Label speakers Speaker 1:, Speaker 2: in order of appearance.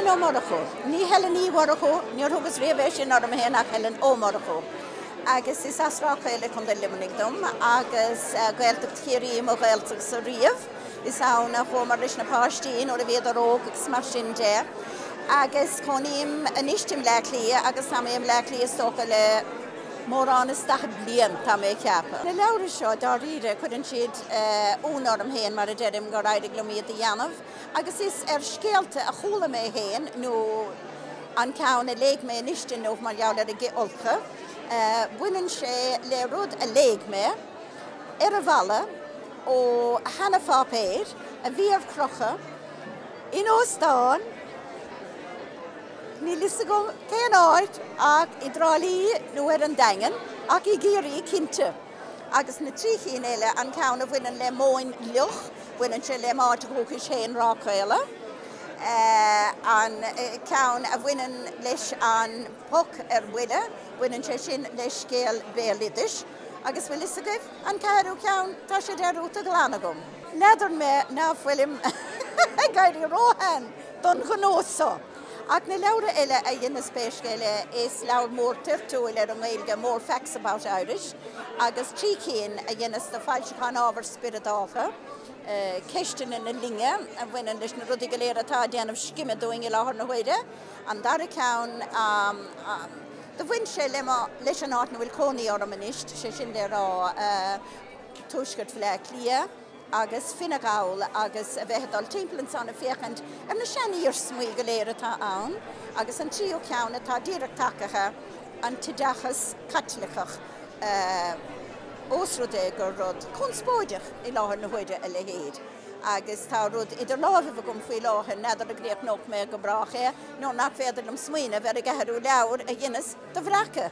Speaker 1: Helen Ó Murchú. Ní Helen Ó Murchú, níor thugus riamh sin orm héna Helen Ó Murchú. Agus is asráchaile chun de limnigdom, agus gaeltacht chéiríam ó gaeltacht sa riamh, is ána chomar leis na pástíín ó a bhéad aróg mar sin de. Agus chuníim anistim lechlí, agus samíim lechlí stocha le móránas da blian tá mé ceapa. Na leabhar seo dá riire chuann siad únarm héin mar a deirim go raibh glomíad a dhéanamh, agus is scéalta a chola mé héin nó an ceann a léig mé anistin nó mar leabhar a gceolcha. Bhuineann sé le rud a léig mé ar a bhalla ó hena fápéir a bhíomh crocha in óstáin. Ní lisa go céan áit ag I drálí nó ar an daingan ag I géirí cinnte. Agus na trí chin éile an ceann a bhuineann le móin luch, bhuineann sé le máid dhúchas héin ráchéile. An ceann a bhuineann leis an poc ar bhuile, bhuineann sé sin leis scéal béalidis. Agus bhfuil lisa goibh an cearú ceann tá sé de rúta glána gom. Neidir me ná bhfuilim gaiirí róhan don gnósa. Ag na leabhar eile a dhéanana spéiscéile is leabhar mór tirtúil ar an Gaeilge mór facts about Irish, agus trí chéin a dhéanana sa fáilseachán ábhar spiridácha, ceistin in na linge, a bhuineann leis na rudaí go léir atá déanamh sciime doing I láthair na huaide, an dar a ceann de bhain sé leis an áit na bhfuil cónaí orm anist, sé sin le rá túisgurt le clia, agus finnegáil agus a bheitdal timpplain san a féchant ar na seaníir smuoi go léir atá ann, agus an tríú ceann atá díreach tacacha an tidachas catlichach ósrúdé gur rud chunspóideach I láthair na huaide a le héad. Agus tá rud idir lábhah gom faoi láthair neidir a gréach nóg mé go bracha, nó nach féidir am smuoine bheit a gceithreú leabhar a dhéanas do bhreacha.